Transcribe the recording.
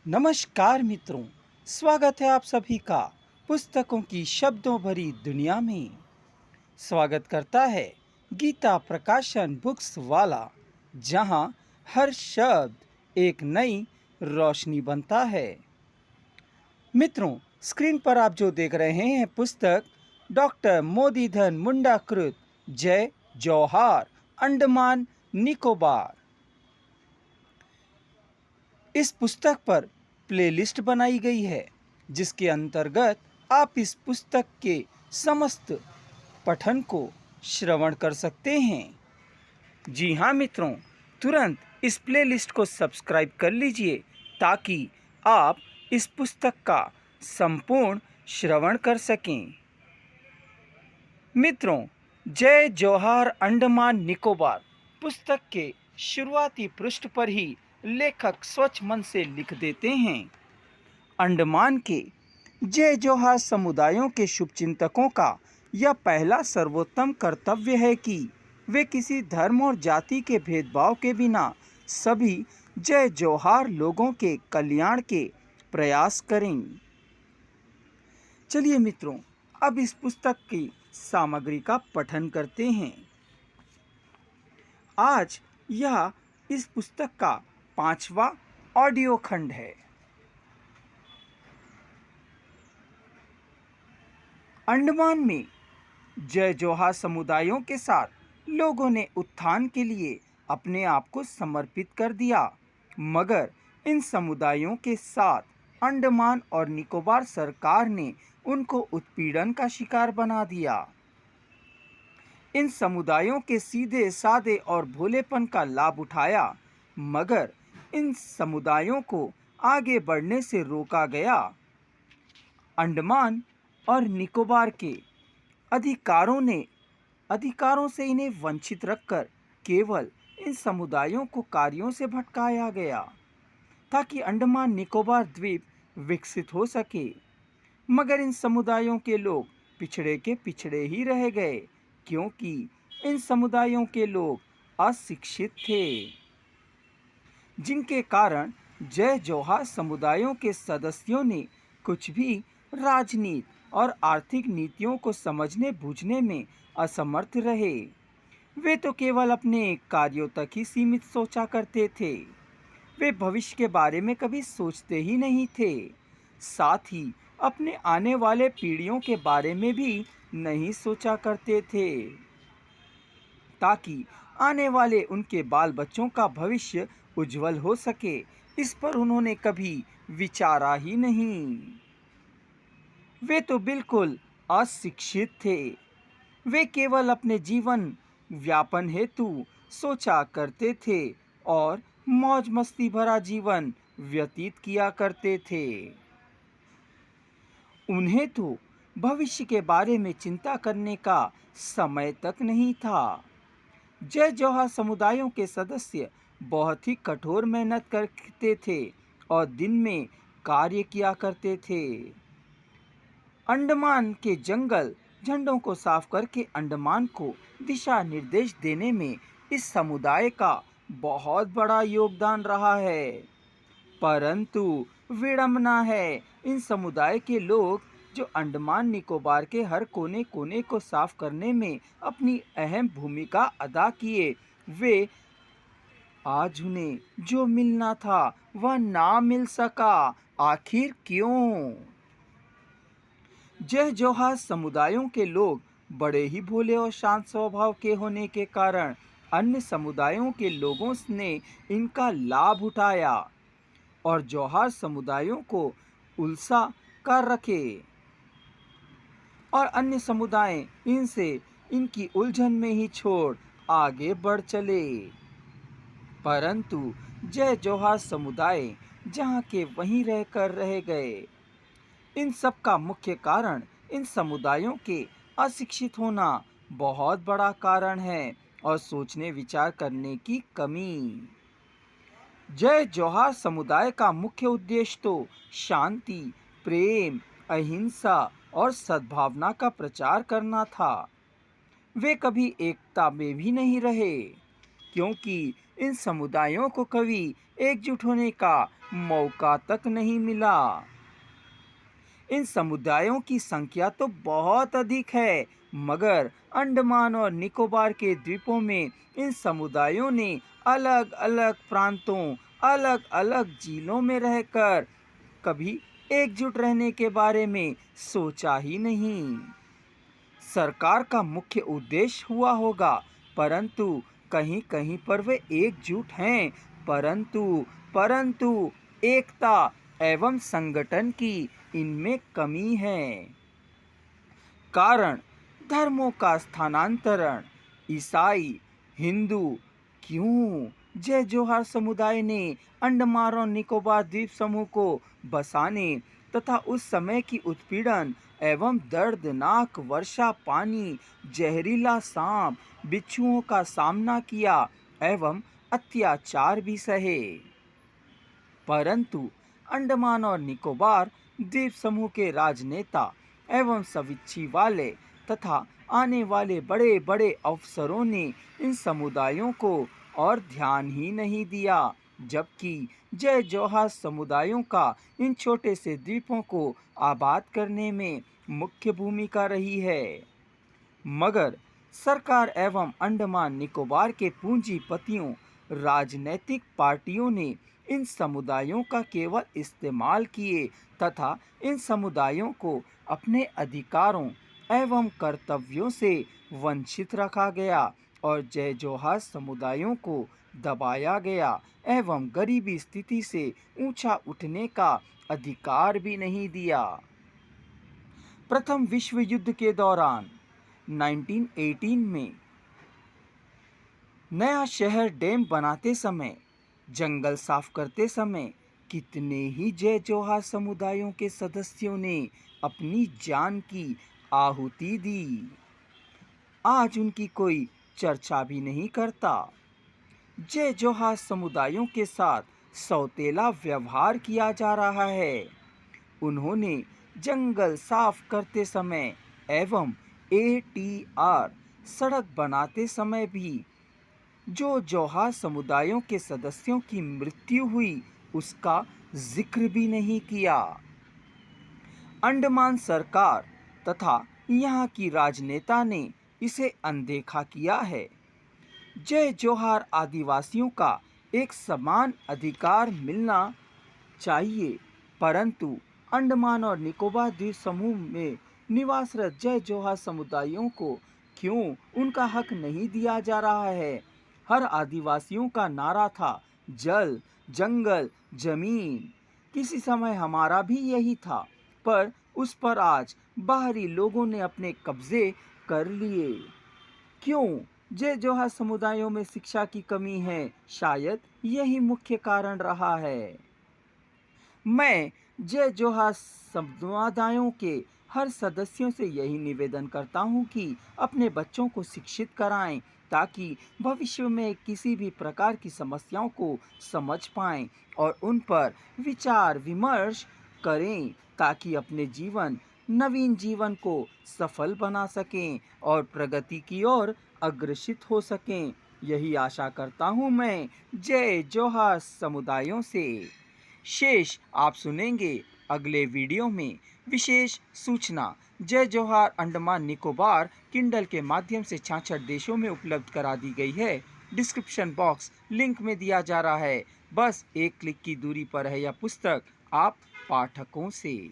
नमस्कार मित्रों, स्वागत है आप सभी का पुस्तकों की शब्दों भरी दुनिया में। स्वागत करता है गीता प्रकाशन बुक्स वाला, जहां हर शब्द एक नई रोशनी बनता है। मित्रों, स्क्रीन पर आप जो देख रहे हैं पुस्तक डॉक्टर मोदीधन मुंडाकृत जय जौहार अंडमान निकोबार। इस पुस्तक पर प्लेलिस्ट बनाई गई है, जिसके अंतर्गत आप इस पुस्तक के समस्त पठन को श्रवण कर सकते हैं। जी हाँ मित्रों, तुरंत इस प्लेलिस्ट को सब्सक्राइब कर लीजिए ताकि आप इस पुस्तक का संपूर्ण श्रवण कर सकें। मित्रों, जय जौहार अंडमान निकोबार पुस्तक के शुरुआती पृष्ठ पर ही लेखक स्वच्छ मन से लिख देते हैं, अंडमान के जय जौहार समुदायों के शुभचिंतकों का यह पहला सर्वोत्तम कर्तव्य है कि वे किसी धर्म और जाति के भेदभाव के बिना सभी जय जौहार लोगों के कल्याण के प्रयास करें। चलिए मित्रों, अब इस पुस्तक की सामग्री का पठन करते हैं। आज यह इस पुस्तक का 5वां ऑडियो खंड है। अंडमान में जय जोहार समुदायों के साथ लोगों ने उत्थान के लिए अपने आप को समर्पित कर दिया, मगर इन समुदायों के साथ अंडमान और निकोबार सरकार ने उनको उत्पीड़न का शिकार बना दिया। इन समुदायों के सीधे साधे और भोलेपन का लाभ उठाया, मगर इन समुदायों को आगे बढ़ने से रोका गया। अंडमान और निकोबार के अधिकारों से इन्हें वंचित रखकर केवल इन समुदायों को कार्यों से भटकाया गया ताकि अंडमान निकोबार द्वीप विकसित हो सके, मगर इन समुदायों के लोग पिछड़े के पिछड़े ही रह गए, क्योंकि इन समुदायों के लोग अशिक्षित थे, जिनके कारण जय जौहार समुदायों के सदस्यों ने कुछ भी राजनीति और आर्थिक नीतियों को समझने बूझने में असमर्थ रहे। वे तो केवल अपने कार्यों तक ही सीमित सोचा करते थे। वे भविष्य के बारे में कभी सोचते ही नहीं थे, साथ ही अपने आने वाले पीढ़ियों के बारे में भी नहीं सोचा करते थे, ताकि आने वाले उनके बाल बच्चों का भविष्य उज्जवल हो सके। इस पर उन्होंने कभी विचारा ही नहीं। वे तो बिल्कुल अशिक्षित थे। वे केवल अपने जीवन व्यापन हेतु सोचा करते थे और मौज मस्ती भरा जीवन व्यतीत किया करते थे। उन्हें तो भविष्य के बारे में चिंता करने का समय तक नहीं था। जय जौहर समुदायों के सदस्य बहुत ही कठोर मेहनत करते थे और दिन में कार्य किया करते थे। अंडमान के जंगल झंडों को साफ करके अंडमान को दिशा निर्देश देने में इस समुदाय का बहुत बड़ा योगदान रहा है, परंतु विडंबना है, इन समुदाय के लोग जो अंडमान निकोबार के हर कोने कोने को साफ करने में अपनी अहम भूमिका अदा किए, वे आज उन्हें जो मिलना था वह ना मिल सका। आखिर क्यों? जय जौहार समुदायों के लोग बड़े ही भोले और शांत स्वभाव के होने के कारण अन्य समुदायों के लोगों ने इनका लाभ उठाया और जौहार समुदायों को उलझा कर रखे, और अन्य समुदाय इनसे इनकी उलझन में ही छोड़ आगे बढ़ चले। परंतु जय जौहार समुदाय जहाँ के वहीं रहकर रह गए। इन सब का मुख्य कारण इन समुदायों के अशिक्षित होना बहुत बड़ा कारण है और सोचने विचार करने की कमी। जय जौहार समुदाय का मुख्य उद्देश्य तो शांति, प्रेम, अहिंसा और सद्भावना का प्रचार करना था। वे कभी एकता में भी नहीं रहे, क्योंकि इन समुदायों को कभी एकजुट होने का मौका तक नहीं मिला। इन समुदायों की संख्या तो बहुत अधिक है, मगर अंडमान और निकोबार के द्वीपों में इन समुदायों ने अलग-अलग प्रांतों, अलग-अलग जिलों में रहकर कभी एकजुट रहने के बारे में सोचा ही नहीं। सरकार का मुख्य उद्देश्य हुआ होगा, परंतु कहीं-कहीं पर वे एकजुट हैं, परंतु परंतु एकता एवं संगठन की इनमें कमी है। कारण धर्मों का स्थानांतरण, ईसाई, हिंदू। क्यों जय जोहार समुदाय ने अंडमान और निकोबार द्वीप समूह को बसाने तथा उस समय की उत्पीड़न एवं दर्दनाक वर्षा पानी, जहरीला सांप, बिच्छुओं का सामना किया एवं अत्याचार भी सहे। परंतु अंडमान और निकोबार द्वीप समूह के राजनेता एवं सविच्छी वाले तथा आने वाले बड़े बड़े अफसरों ने इन समुदायों को और ध्यान ही नहीं दिया, जबकि जय जोहार समुदायों का इन छोटे से द्वीपों को आबाद करने में मुख्य भूमिका रही है। मगर सरकार एवं अंडमान निकोबार के पूंजीपतियों, राजनैतिक पार्टियों ने इन समुदायों का केवल इस्तेमाल किए तथा इन समुदायों को अपने अधिकारों एवं कर्तव्यों से वंचित रखा गया और जय जोहार समुदायों को दबाया गया एवं गरीबी स्थिति से ऊंचा उठने का अधिकार भी नहीं दिया। प्रथम विश्व युद्ध के दौरान 1918 में नया शहर डैम बनाते समय, जंगल साफ करते समय कितने ही जय जोहार समुदायों के सदस्यों ने अपनी जान की आहुति दी। आज उनकी कोई चर्चा भी नहीं करता। जय जोहार समुदायों के साथ सौतेला व्यवहार किया जा रहा है। उन्होंने जंगल साफ करते समय एवं एटीआर सड़क बनाते समय भी जो जोहार समुदायों के सदस्यों की मृत्यु हुई उसका जिक्र भी नहीं किया। अंडमान सरकार तथा यहाँ की राजनेता ने इसे अनदेखा किया है। जय जोहार आदिवासियों का एक समान अधिकार मिलना चाहिए, परंतु अंडमान और निकोबार द्वीप समूह में निवासरत जय जोहार समुदायों को क्यों उनका हक नहीं दिया जा रहा है। हर आदिवासियों का नारा था जल, जंगल, जमीन। किसी समय हमारा भी यही था, पर उस पर आज बाहरी लोगों ने अपने कब्जे कर लिए। क्यों जय जोहार समुदायों में शिक्षा की कमी है, शायद यही मुख्य कारण रहा है। मैं जय जोहार समुदायों के हर सदस्यों से यही निवेदन करता हूं कि अपने बच्चों को शिक्षित कराएं, ताकि भविष्य में किसी भी प्रकार की समस्याओं को समझ पाएं और उन पर विचार विमर्श करें, ताकि अपने नवीन जीवन को सफल बना सकें और प्रगति की ओर अग्रसित हो सकें। यही आशा करता हूं मैं जय जोहार समुदायों से। शेष आप सुनेंगे अगले वीडियो में। विशेष सूचना जय जोहार अंडमान निकोबार किंडल के माध्यम से 66 देशों में उपलब्ध करा दी गई है। डिस्क्रिप्शन बॉक्स लिंक में दिया जा रहा है। बस एक क्लिक की दूरी पर है यह पुस्तक आप पाठकों से।